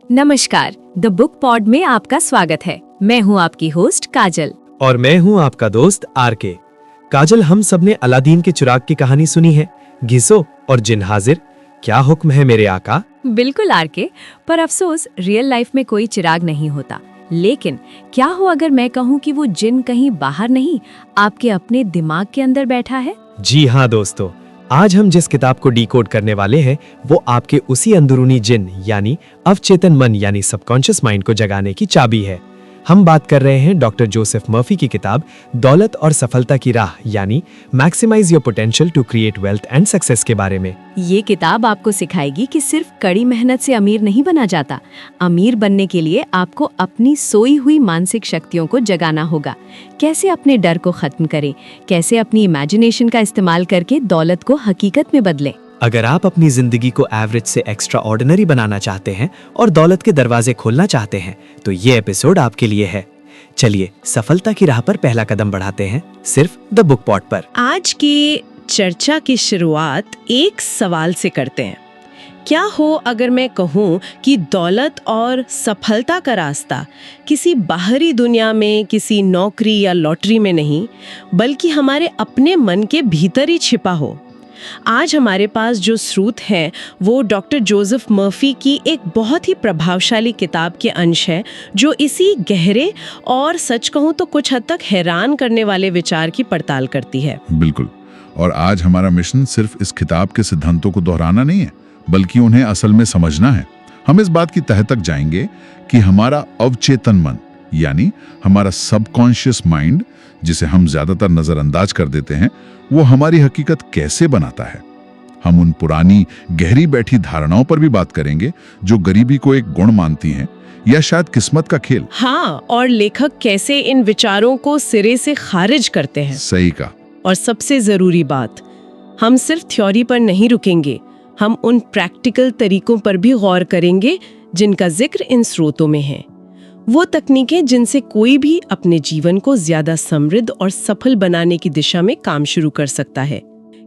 नमस्कार, the book pod में आपका स्वागत है। मैं हूं आपकी होस्ट काजल। और मैं हूं आपका दोस्त आरके। काजल, हम सबने अलादीन के चिराग की कहानी सुनी है। घिसो और जिन हाजिर, क्या हुक्म है मेरे आका। बिल्कुल आरके, पर अफसोस रियल लाइफ में कोई चिराग नहीं होता। लेकिन क्या हो अगर मैं कहूँ कि वो जिन कहीं बाहर नहीं, आपके अपने दिमाग के अंदर बैठा है। जी हाँ दोस्तों, आज हम जिस किताब को डिकोड करने वाले हैं वो आपके उसी अंदरूनी जिन यानी अवचेतन मन यानी सबकॉन्शियस माइंड को जगाने की चाबी है। हम बात कर रहे हैं डॉक्टर जोसेफ मर्फी की किताब दौलत और सफलता की राह यानी maximize your potential to create wealth and success के बारे में। ये किताब आपको सिखाएगी कि सिर्फ कड़ी मेहनत से अमीर नहीं बना जाता। अमीर बनने के लिए आपको अपनी सोई हुई मानसिक शक्तियों को जगाना होगा। कैसे अपने डर को खत्म करें, कैसे अपनी इमेजिनेशन का इस्तेमाल करके दौलत को हकीकत में बदलें। अगर आप अपनी जिंदगी को एवरेज से एक्स्ट्रा ऑर्डिनरी बनाना चाहते हैं और दौलत के दरवाजे खोलना चाहते हैं तो ये एपिसोड आपके लिए है। चलिए सफलता की राह पर पहला कदम बढ़ाते हैं, सिर्फ द बुक पॉड पर। आज की चर्चा की शुरुआत एक सवाल से करते हैं। क्या हो अगर मैं कहूँ कि दौलत और सफलता का रास्ता किसी बाहरी दुनिया में, किसी नौकरी या लॉटरी में नहीं, बल्कि हमारे अपने मन के भीतर ही छिपा हो। आज हमारे पास जो स्रोत हैं वो डॉक्टर जोसेफ मर्फी की एक बहुत ही प्रभावशाली किताब के अंश है, जो इसी गहरे और सच कहूँ तो कुछ हद तक हैरान करने वाले विचार की पड़ताल करती है। बिल्कुल। और आज हमारा मिशन सिर्फ इस किताब के सिद्धांतों को दोहराना नहीं है, बल्कि उन्हें असल में समझना है। हम इस बात की तह तक जाएंगे कि हमारा अवचेतन मन यानी हमारा सबकॉन्शियस माइंड, जिसे हम ज्यादातर नजरअंदाज कर देते हैं, वो हमारी हकीकत कैसे बनाता है। हम उन पुरानी गहरी बैठी धारणाओं पर भी बात करेंगे जो गरीबी को एक गुण मानती हैं या शायद किस्मत का खेल। हाँ, और लेखक कैसे इन विचारों को सिरे से खारिज करते हैं। सही कहा। और सबसे जरूरी बात, हम सिर्फ थ्योरी पर नहीं रुकेंगे, हम उन प्रैक्टिकल तरीकों पर भी गौर करेंगे जिनका जिक्र इन स्रोतों में है। वो तकनीकें जिनसे कोई भी अपने जीवन को ज्यादा समृद्ध और सफल बनाने की दिशा में काम शुरू कर सकता है।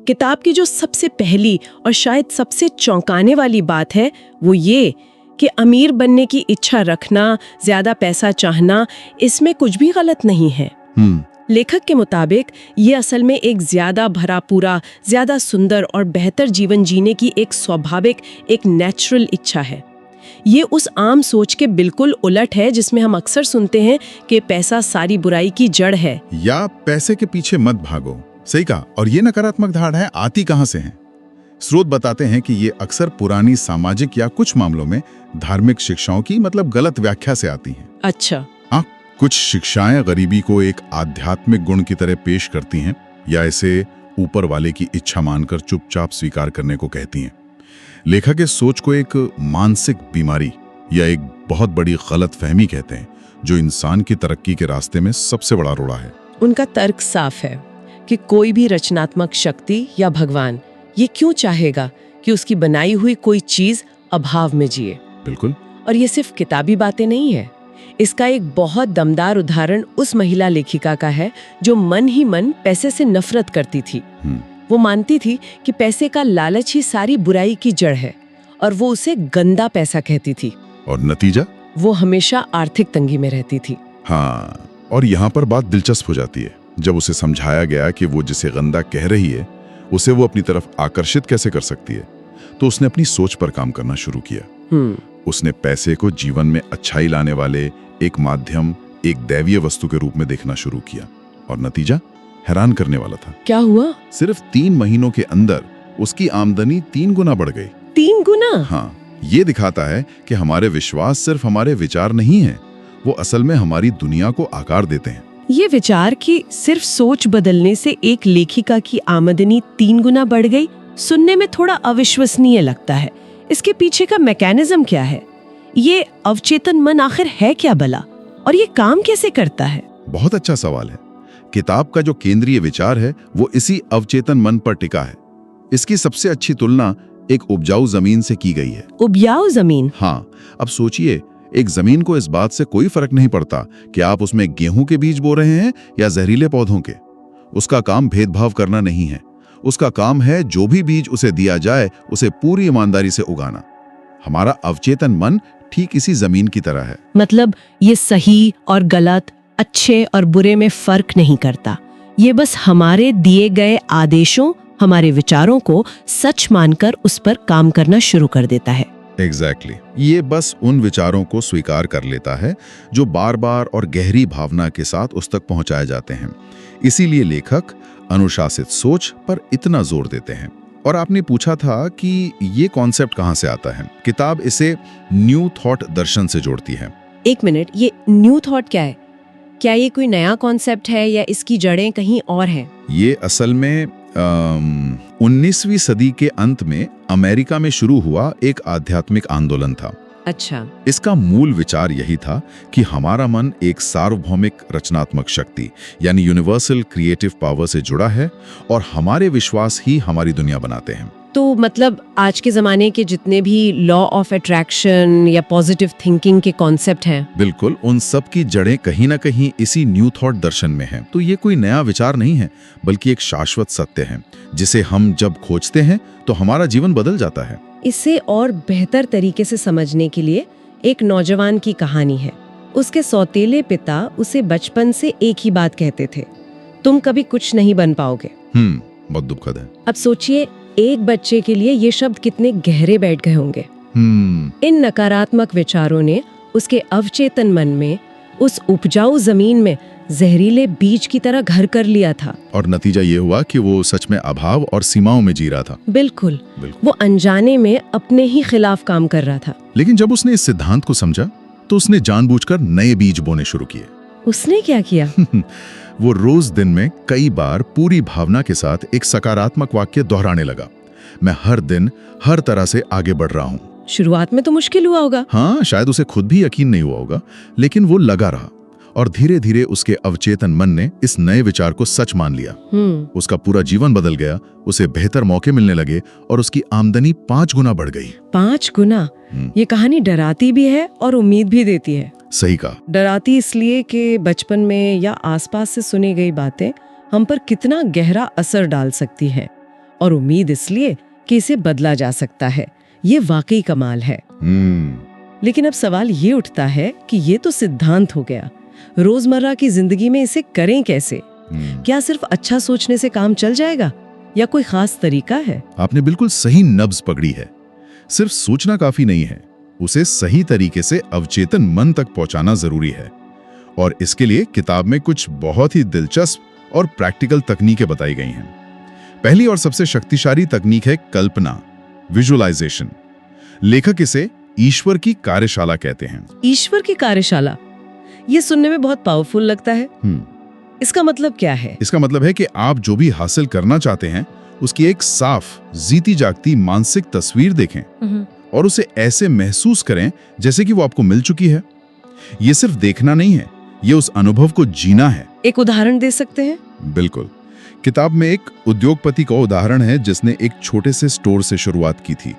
किताब की जो सबसे पहली और शायद सबसे चौंकाने वाली बात है वो ये कि अमीर बनने की इच्छा रखना, ज्यादा पैसा चाहना, इसमें कुछ भी गलत नहीं है। लेखक के मुताबिक ये असल में एक ज्यादा भरा पूरा, ज्यादा सुंदर और बेहतर जीवन जीने की एक स्वाभाविक, एक नेचुरल इच्छा है। ये उस आम सोच के बिल्कुल उलट है जिसमें हम अक्सर सुनते हैं कि पैसा सारी बुराई की जड़ है या पैसे के पीछे मत भागो। सही कहा। और ये नकारात्मक धारणा आती कहां से है? स्रोत बताते हैं कि ये अक्सर पुरानी सामाजिक या कुछ मामलों में धार्मिक शिक्षाओं की गलत व्याख्या से आती हैं। अच्छा। हाँ, कुछ शिक्षाएं गरीबी को एक आध्यात्मिक गुण की तरह पेश करती हैं या इसे ऊपर वाले की इच्छा मानकर चुपचाप स्वीकार करने को कहती हैं। लेखक इस सोच को एक मानसिक बीमारी या एक बहुत बड़ी गलतफहमी कहते हैं, जो इंसान की तरक्की के रास्ते में सबसे बड़ा रोड़ा है। उनका तर्क साफ है कि कोई भी रचनात्मक शक्ति या भगवान ये क्यों चाहेगा कि उसकी बनाई हुई कोई चीज अभाव में जिए। बिल्कुल। और ये सिर्फ किताबी बातें नहीं है। इसका एक बहुत दमदार उदाहरण उस महिला लेखिका का है जो मन ही मन पैसे से नफरत करती थी। वो मानती थी कि पैसे का लालच ही सारी बुराई की जड़ है और वो उसे गंदा पैसा कहती थी। और नतीजा? वो हमेशा आर्थिक तंगी में रहती थी। हाँ, और यहाँ पर बात दिलचस्प हो जाती है। जब उसे समझाया गया कि वो जिसे गंदा कह रही है उसे वो अपनी तरफ आकर्षित कैसे कर सकती है, तो उसने अपनी सोच पर काम करना शुरू किया। उसने पैसे को जीवन में अच्छाई लाने वाले एक माध्यम, एक दैवीय वस्तु के रूप में देखना शुरू किया। और नतीजा हैरान करने वाला था। क्या हुआ? सिर्फ 3 महीनों के अंदर उसकी आमदनी 3 गुना बढ़ गई। 3 गुना? हाँ, ये दिखाता है कि हमारे विश्वास सिर्फ हमारे विचार नहीं है, वो असल में हमारी दुनिया को आकार देते हैं। ये विचार कि सिर्फ सोच बदलने से एक लेखिका की आमदनी 3 गुना बढ़ गई, सुनने में थोड़ा अविश्वसनीय लगता है। इसके पीछे का मैकेनिज्म क्या है? ये अवचेतन मन आखिर है क्या भला, और ये काम कैसे करता है? बहुत अच्छा सवाल है। किताब का जो केंद्रीय विचार है वो इसी अवचेतन मन पर टिका है। इसकी सबसे अच्छी तुलना एक उपजाऊ जमीन से की गई है। उपजाऊ जमीन? हाँ, अब सोचिए, एक जमीन को इस बात से कोई फर्क नहीं पड़ता कि आप उसमें गेहूं के बीज बो रहे हैं या जहरीले पौधों के। उसका काम भेदभाव करना नहीं है। उसका काम है जो भी बीज उसे दिया जाए उसे पूरी ईमानदारी से उगाना। हमारा अवचेतन मन ठीक इसी जमीन की तरह है। मतलब ये सही और गलत, अच्छे और बुरे में फर्क नहीं करता। ये बस हमारे दिए गए आदेशों, हमारे विचारों को सच मानकर उस पर काम करना शुरू कर देता है। एग्जैक्टली ये बस उन विचारों को स्वीकार कर लेता है जो बार बार और गहरी भावना के साथ उस तक पहुंचाए जाते हैं। इसीलिए लेखक अनुशासित सोच पर इतना जोर देते हैं। और आपने पूछा था कि ये कॉन्सेप्ट कहाँ से आता है। किताब इसे न्यू थॉट दर्शन से जोड़ती है। एक मिनट, ये न्यू थॉट क्या है? क्या ये कोई नया कॉन्सेप्ट है या इसकी जड़ें कहीं और हैं? ये असल में 19वीं सदी के अंत में अमेरिका में शुरू हुआ एक आध्यात्मिक आंदोलन था। अच्छा। इसका मूल विचार यही था कि हमारा मन एक सार्वभौमिक रचनात्मक शक्ति यानी यूनिवर्सल क्रिएटिव पावर से जुड़ा है और हमारे विश्वास ही हमारी दुनिया बनाते हैं। तो मतलब आज के ज़माने के जितने भी लॉ ऑफ अट्रैक्शन या पॉजिटिव थिंकिंग के कॉन्सेप्ट हैं, बिल्कुल, उन सब की जड़ें कहीं ना कहीं इसी न्यू थॉट दर्शन में हैं। तो ये कोई नया विचार नहीं है, बल्कि एक शाश्वत सत्य है जिसे हम जब खोजते हैं तो हमारा जीवन बदल जाता है। इसे और बेहतर तरीके से समझने के लिए एक नौजवान की कहानी है। उसके सौतेले पिता उसे बचपन से एक ही बात कहते थे, तुम कभी कुछ नहीं बन पाओगे। बहुत दुखद है। अब सोचिए, एक बच्चे के लिए ये शब्द कितने गहरे बैठ गए होंगे। इन नकारात्मक विचारों ने उसके अवचेतन मन में, उस उपजाऊ जमीन में जहरीले बीज की तरह घर कर लिया था। और नतीजा ये हुआ कि वो सच में अभाव और सीमाओं में जी रहा था। बिल्कुल। वो अनजाने में अपने ही खिलाफ काम कर रहा था। लेकिन जब उसने इस सिद्धांत को समझा तो उसने जानबूझकर नए बीज बोने शुरू किए। उसने क्या किया? वो रोज दिन में कई बार पूरी भावना के साथ एक सकारात्मक वाक्य दोहराने लगा, मैं हर दिन हर तरह से आगे बढ़ रहा हूँ। शुरुआत में तो मुश्किल हुआ होगा। हाँ, शायद उसे खुद भी यकीन नहीं हुआ होगा, लेकिन वो लगा रहा और धीरे धीरे उसके अवचेतन मन ने इस नए विचार को सच मान लिया। उसका पूरा जीवन बदल गया, उसे बेहतर मौके मिलने लगे और उसकी आमदनी 5 गुना बढ़ गई। 5 गुना? ये कहानी डराती भी है और उम्मीद भी देती है। सही कहा। डराती इसलिए कि बचपन में या आसपास से सुनी गई बातें हम पर कितना गहरा असर डाल सकती हैं, और उम्मीद इसलिए कि इसे बदला जा सकता है। ये वाकई कमाल है। लेकिन अब सवाल ये उठता है कि ये तो सिद्धांत हो गया, रोजमर्रा की जिंदगी में इसे करें कैसे? क्या सिर्फ अच्छा सोचने से काम चल जाएगा या कोई खास तरीका है? आपने बिल्कुल सही नब्ज पकड़ी है। सिर्फ सोचना काफी नहीं है, उसे सही तरीके से अवचेतन मन तक पहुंचाना जरूरी है। और इसके लिए किताब में कुछ बहुत ही दिलचस्प और प्रैक्टिकल तकनीकें बताई गई हैं। पहली और सबसे शक्तिशाली तकनीक है कल्पना, विजुअलाइजेशन। लेखक इसे ईश्वर की कार्यशाला कहते हैं। ईश्वर की कार्यशाला? ये सुनने में बहुत पावरफुल लगता है। इसका मतलब क्या है? इसका मतलब है कि आप जो भी हासिल करना चाहते हैं उसकी एक साफ, जीती जागती मानसिक तस्वीर देखें और उसे ऐसे महसूस करें जैसे कि वो आपको मिल चुकी है। ये सिर्फ देखना नहीं है, ये उस अनुभव को जीना है। एक उदाहरण दे सकते हैं? बिल्कुल। किताब में एक उद्योगपति का उदाहरण है जिसने एक छोटे से स्टोर से शुरुआत की थी,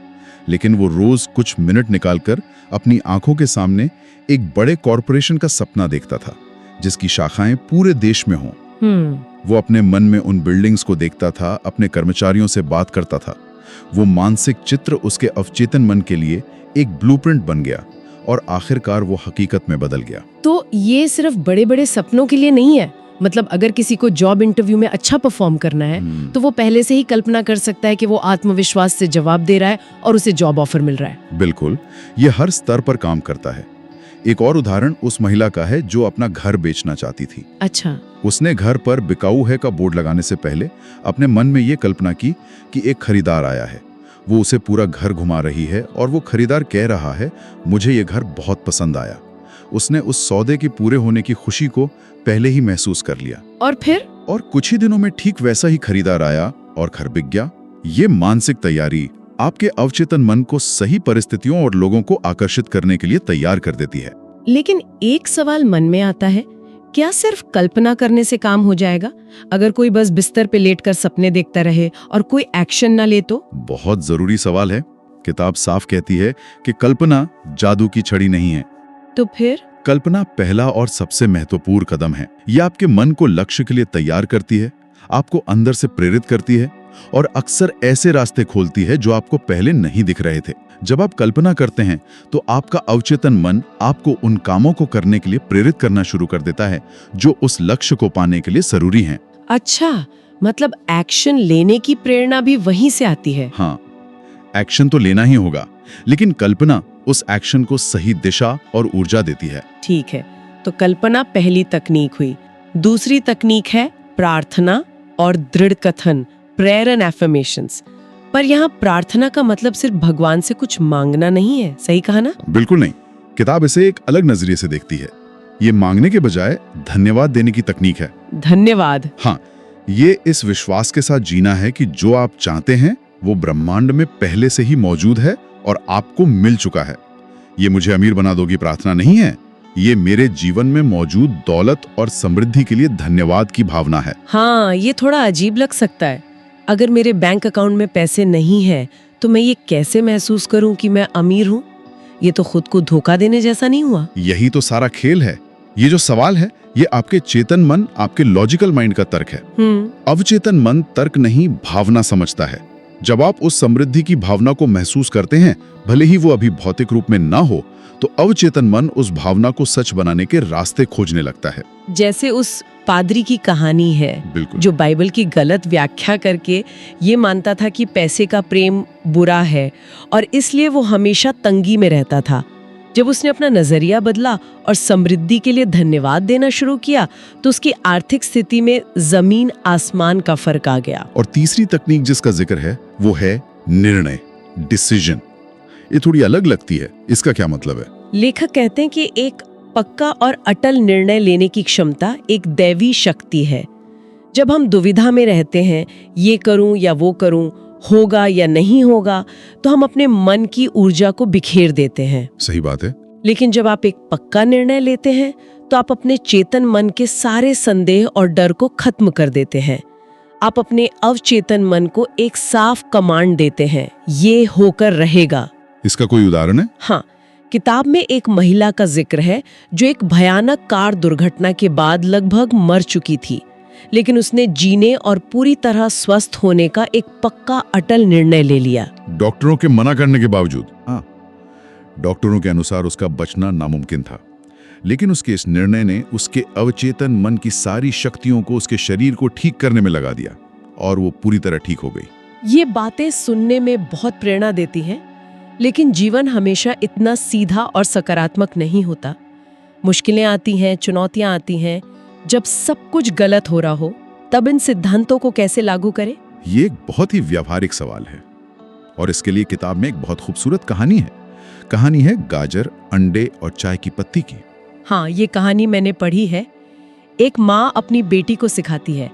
लेकिन वो रोज कुछ मिनट निकालकर अपनी आंखों के सामने एक बड़े कॉरपोरेशन का सपना देखता था जिसकी शाखाएं पूरे देश में हों। वो अपने मन में उन बिल्डिंग्स को देखता था, अपने कर्मचारियों से बात करता था। वो मानसिक चित्र उसके अवचेतन मन के लिए एक ब्लूप्रिंट बन गया और आखिरकार वो हकीकत में बदल गया। तो ये सिर्फ बड़े बड़े सपनों के लिए नहीं है। मतलब अगर किसी को जॉब इंटरव्यू में अच्छा परफॉर्म करना है तो वो पहले से ही कल्पना कर सकता है कि वो आत्मविश्वास से जवाब दे रहा है और उसे जॉब ऑफर मिल रहा है। बिल्कुल, ये हर स्तर पर काम करता है। एक और उदाहरण उस महिला का है जो अपना घर बेचना चाहती थी। अच्छा। उसने घर पर बिकाऊ है का बोर्ड लगाने से पहले अपने मन में ये कल्पना की कि एक खरीदार आया है, वो उसे पूरा घर घुमा रही है और वो खरीदार कह रहा है, मुझे ये घर बहुत पसंद आया। उसने उस सौदे के पूरे होने की खुशी को पहले ही महसूस कर लिया। और फिर? और कुछ ही दिनों में ठीक वैसा ही खरीदार आया और घर बिक गया। ये मानसिक तैयारी आपके अवचेतन मन को सही परिस्थितियों और लोगों को आकर्षित करने के लिए तैयार कर देती है। लेकिन एक सवाल मन में आता है, क्या सिर्फ कल्पना करने से काम हो जाएगा? अगर कोई बस बिस्तर पे लेटकर सपने देखता रहे और कोई एक्शन ना ले तो? बहुत जरूरी सवाल है। किताब साफ कहती है कि कल्पना जादू की छड़ी नहीं है। तो फिर? कल्पना पहला और सबसे महत्वपूर्ण कदम है। यह आपके मन को लक्ष्य के लिए तैयार करती है, आपको अंदर से प्रेरित करती है और अक्सर ऐसे रास्ते खोलती है जो आपको पहले नहीं दिख रहे थे। जब आप कल्पना करते हैं तो आपका अवचेतन मन आपको उन कामों को करने के लिए प्रेरित करना शुरू कर देता है जो उस लक्ष्य को पाने के लिए जरूरी हैं। अच्छा, मतलब एक्शन लेने की प्रेरणा भी वहीं से आती है। हाँ, एक्शन तो लेना ही होगा, लेकिन कल्पना उस एक्शन को सही दिशा और ऊर्जा देती है। ठीक है, तो कल्पना पहली तकनीक हुई। दूसरी तकनीक है प्रार्थना और दृढ़ कथन, प्रेयर एंड एफर्मेशंस। पर यहाँ प्रार्थना का मतलब सिर्फ भगवान से कुछ मांगना नहीं है, सही कहा ना? बिल्कुल नहीं, किताब इसे एक अलग नजरिए से देखती है। ये मांगने के बजाय धन्यवाद देने की तकनीक है। धन्यवाद। हाँ, ये इस विश्वास के साथ जीना है कि जो आप चाहते हैं वो ब्रह्मांड में पहले से ही मौजूद है और आपको मिल चुका है। ये मुझे अमीर बना दोगी प्रार्थना नहीं है, ये मेरे जीवन में मौजूद दौलत और समृद्धि के लिए धन्यवाद की भावना है। हाँ, ये थोड़ा अजीब लग सकता है। अगर मेरे बैंक अकाउंट में पैसे नहीं है तो मैं ये कैसे महसूस करूं कि मैं अमीर हूं? ये तो खुद को धोखा देने जैसा नहीं हुआ? यही तो सारा खेल है। ये जो सवाल है, ये आपके चेतन मन, आपके लॉजिकल माइंड का तर्क है। अवचेतन मन तर्क नहीं, भावना समझता है। जब आप उस समृद्धि की भावना को महसूस करते हैं, भले ही वो अभी भौतिक रूप में ना हो, तो अवचेतन मन उस भावना को सच बनाने के रास्ते खोजने लगता है। जैसे उस पादरी की कहानी है, बिल्कुल, जो बाइबल की गलत व्याख्या करके ये मानता था कि पैसे का प्रेम बुरा है और इसलिए वो हमेशा तंगी में रहता था। जब उसने अपना नजरिया बदला और समृद्धि के लिए धन्यवाद देना शुरू किया तो उसकी आर्थिक स्थिति में जमीन आसमान का फर्क आ गया। और तीसरी तकनीक जिसका जिक्र है वो है निर्णय, डिसीजन। ये थोड़ी अलग लगती है, इसका क्या मतलब है? लेखक कहते हैं कि एक पक्का और अटल निर्णय लेने की क्षमता एक दैवी शक्ति है। जब हम दुविधा में रहते हैं, ये करूं या वो करूं, होगा या नहीं होगा, तो हम अपने मन की ऊर्जा को बिखेर देते हैं। सही बात है। लेकिन जब आप एक पक्का निर्णय लेते हैं तो आप अपने चेतन मन के सारे संदेह और डर को खत्म कर देते हैं। आप अपने अवचेतन मन को एक साफ कमांड देते हैं, ये होकर रहेगा। इसका कोई उदाहरण है? हाँ, किताब में एक महिला का जिक्र है जो एक भयानक कार दुर्घटना के बाद लगभग मर चुकी थी, लेकिन उसने जीने और पूरी तरह स्वस्थ होने का एक पक्का अटल निर्णय ले लिया। डॉक्टरों के मना करने के बावजूद। हाँ, डॉक्टरों के अनुसार उसका बचना नामुमकिन था, लेकिन उसके इस निर्णय ने उसके अवचेतन मन की सारी शक्तियों को उसके शरीर को ठीक करने में लगा दिया और वो पूरी तरह ठीक हो गई। ये बातें सुनने में बहुत प्रेरणा देती हैं, लेकिन जीवन हमेशा इतना सीधा और सकारात्मक नहीं होता। मुश्किलें आती हैं, चुनौतियां आती हैं। जब सब कुछ गलत हो रहा हो, तब इन सिद्धांतों को कैसे लागू करें? ये एक बहुत ही व्यावहारिक सवाल है और इसके लिए किताब में एक बहुत खूबसूरत कहानी है। कहानी है गाजर, अंडे और चाय की पत्ती की। हाँ, ये कहानी मैंने पढ़ी है। एक माँ अपनी बेटी को सिखाती है।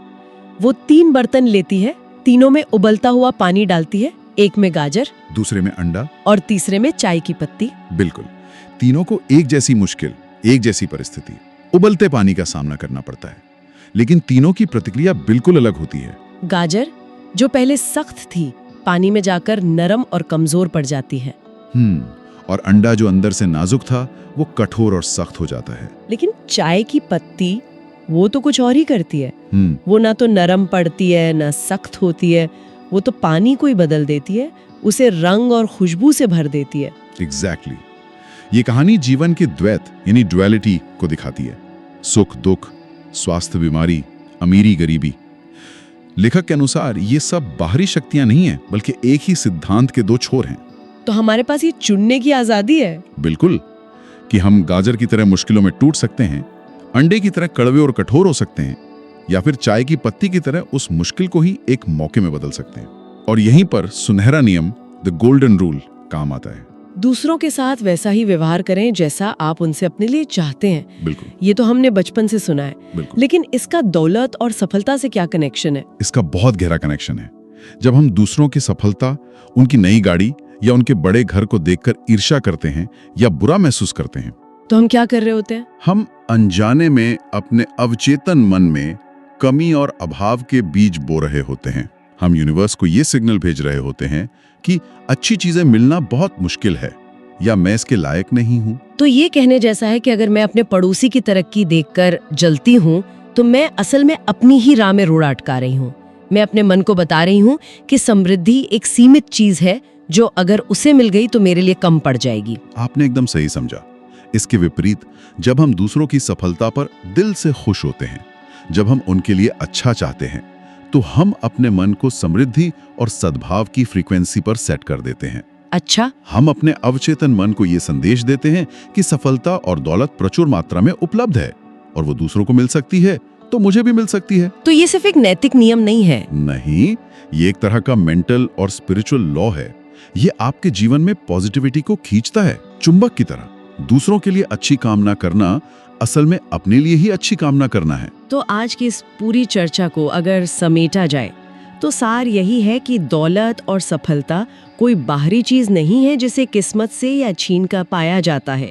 वो 3 बर्तन लेती है, तीनों में उबलता हुआ पानी डालती है, एक में गाजर, दूसरे में अंडा और तीसरे में चाय की पत्ती। बिल्कुल, तीनों को एक जैसी मुश्किल, एक जैसी परिस्थिति, उबलते पानी का सामना करना पड़ता है, लेकिन तीनों की प्रतिक्रिया बिल्कुल अलग होती है। गाजर, जो पहले सख्त थी, पानी में जाकर नरम और कमजोर पड़ जाती है। और अंडा, जो अंदर से नाजुक था, वो कठोर और सख्त हो जाता है। लेकिन चाय की पत्ती, वो तो कुछ और ही करती है। वो ना तो नरम पड़ती है, ना सख्त होती है। वो तो पानी को ही बदल देती है, उसे रंग और खुशबू से भर देती है। एग्जैक्टली। ये कहानी जीवन के द्वैत यानी ड्युअलिटी को दिखाती है। सुख दुख, स्वास्थ्य बीमारी, अमीरी गरीबी। लेखक के अनुसार ये सब बाहरी शक्तियां नहीं है, बल्कि एक ही सिद्धांत के 2 छोर हैं। तो हमारे पास ये चुनने की आजादी है। बिल्कुल, कि हम गाजर की तरह मुश्किलों में टूट सकते हैं, अंडे की तरह कड़वे और कठोर हो सकते हैं, या फिर चाय की पत्ती की तरह उस मुश्किल को ही एक मौके में बदल सकते हैं। और यहीं पर सुनहरा नियम, द गोल्डन रूल, काम आता है। दूसरों के साथ वैसा ही व्यवहार करें जैसा आप उनसे अपने लिए चाहते हैं। बिल्कुल, ये तो हमने बचपन से सुना है। बिल्कुल। लेकिन इसका दौलत और सफलता से क्या कनेक्शन है? इसका बहुत गहरा कनेक्शन है। जब हम दूसरों की सफलता, उनकी नई गाड़ी या उनके बड़े घर को देखकर ईर्ष्या करते हैं या बुरा महसूस करते हैं, तो हम क्या कर रहे होते हैं? हम अनजाने में अपने अवचेतन मन में कमी और अभाव के बीज बो रहे होते हैं। हम यूनिवर्स को ये सिग्नल भेज रहे होते हैं कि अच्छी चीजें मिलना बहुत मुश्किल है या मैं इसके लायक नहीं हूं। तो ये कहने जैसा है कि अगर मैं अपने पड़ोसी की तरक्की देखकर जलती हूँ, तो मैं असल में अपनी ही राह में रोड़ा अटका रही हूँ। मैं अपने मन को बता रही हूँ कि समृद्धि एक सीमित चीज है जो अगर उसे मिल गई तो मेरे लिए कम पड़ जाएगी। आपने एकदम सही समझा। इसके विपरीत, जब हम दूसरों की सफलता पर दिल से खुश होते हैं, जब हम उनके लिए अच्छा चाहते हैं, तो हम अपने मन को समृद्धि और सद्भाव की फ्रीक्वेंसी पर सेट कर देते हैं। अच्छा, हम अपने अवचेतन मन को ये संदेश देते हैं कि सफलता और दौलत प्रचुर मात्रा में उपलब्ध है और वो दूसरों को मिल सकती है तो मुझे भी मिल सकती है। तो ये सिर्फ एक नैतिक नियम नहीं है। नहीं, ये एक तरह का मेंटल और स्पिरिचुअल लॉ है। ये आपके जीवन में पॉजिटिविटी को खींचता है, चुंबक की तरह। दूसरों के लिए अच्छी कामना करना असल में अपने लिए ही अच्छी कामना करना है। तो आज की इस पूरी चर्चा को अगर समेटा जाए तो सार यही है कि दौलत और सफलता कोई बाहरी चीज नहीं है जिसे किस्मत से या छीन कर पाया जाता है,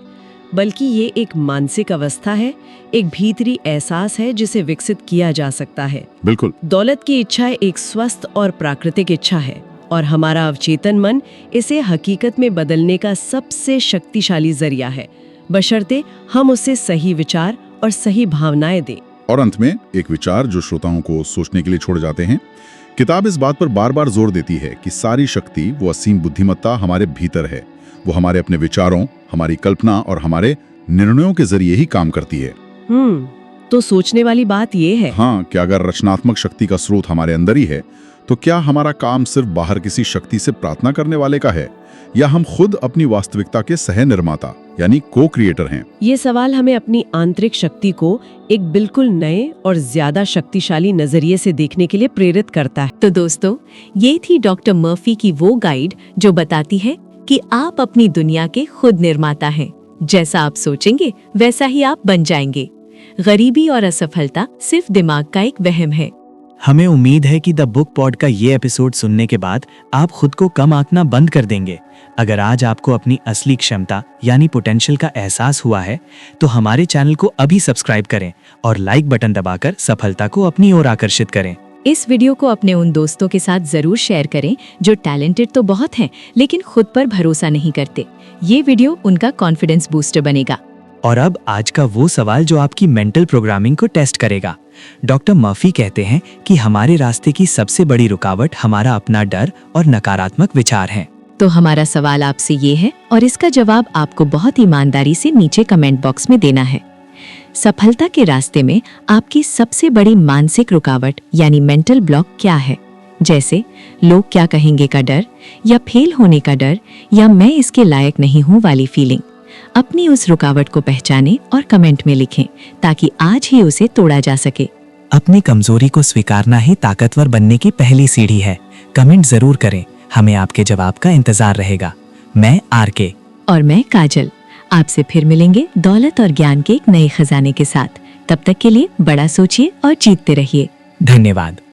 बल्कि ये एक मानसिक अवस्था है, एक भीतरी एहसास है जिसे विकसित किया जा सकता है। बिल्कुल। दौलत की इच्छा एक स्वस्थ और प्राकृतिक इच्छा है और हमारा अवचेतन मन इसे हकीकत में बदलने का सबसे शक्तिशाली जरिया है, बशर्ते हम उसे सही विचार और सही भावनाएं दें। और अंत में एक विचार जो श्रोताओं को सोचने के लिए छोड़ जाते हैं। किताब इस बात पर बार बार जोर देती है कि सारी शक्ति, वो असीम बुद्धिमत्ता हमारे भीतर है। वो हमारे अपने विचारों, हमारी कल्पना और हमारे निर्णयों के जरिए ही काम करती है। तो सोचने वाली बात ये है, हाँ, कि अगर रचनात्मक शक्ति का स्रोत हमारे अंदर ही है, तो क्या हमारा काम सिर्फ बाहर किसी शक्ति से प्रार्थना करने वाले का है, या हम खुद अपनी वास्तविकता के सह निर्माता यानी को क्रिएटर हैं? ये सवाल हमें अपनी आंतरिक शक्ति को एक बिल्कुल नए और ज्यादा शक्तिशाली नजरिए से देखने के लिए प्रेरित करता है। तो दोस्तों, ये थी डॉक्टर मर्फी की वो गाइड जो बताती है कि आप अपनी दुनिया के खुद निर्माता हैं। जैसा आप सोचेंगे वैसा ही आप बन जाएंगे। गरीबी और असफलता सिर्फ दिमाग का एक वहम है। हमें उम्मीद है कि द बुक पॉड का ये एपिसोड सुनने के बाद आप खुद को कम आंकना बंद कर देंगे। अगर आज आपको अपनी असली क्षमता यानी पोटेंशियल का एहसास हुआ है, तो हमारे चैनल को अभी सब्सक्राइब करें और लाइक बटन दबाकर सफलता को अपनी ओर आकर्षित करें। इस वीडियो को अपने उन दोस्तों के साथ जरूर शेयर करें जो टैलेंटेड तो बहुत हैं, लेकिन खुद पर भरोसा नहीं करते। ये वीडियो उनका कॉन्फिडेंस बूस्टर बनेगा। और अब आज का वो सवाल जो आपकी मेंटल प्रोग्रामिंग को टेस्ट करेगा। डॉक्टर मर्फी कहते हैं कि हमारे रास्ते की सबसे बड़ी रुकावट हमारा अपना डर और नकारात्मक विचार हैं। तो हमारा सवाल आपसे ये है, और इसका जवाब आपको बहुत ईमानदारी से नीचे कमेंट बॉक्स में देना है। सफलता के रास्ते में आपकी सबसे बड़ी मानसिक रुकावट यानी मेंटल ब्लॉक क्या है? जैसे लोग क्या कहेंगे का डर, या फेल होने का डर, या मैं इसके लायक नहीं हूँ वाली फीलिंग। अपनी उस रुकावट को पहचानें और कमेंट में लिखें ताकि आज ही उसे तोड़ा जा सके। अपनी कमजोरी को स्वीकारना ही ताकतवर बनने की पहली सीढ़ी है। कमेंट जरूर करें, हमें आपके जवाब का इंतजार रहेगा। मैं आरके और मैं काजल आपसे फिर मिलेंगे दौलत और ज्ञान के एक नए खजाने के साथ। तब तक के लिए बड़ा सोचिए और जीतते रहिए। धन्यवाद।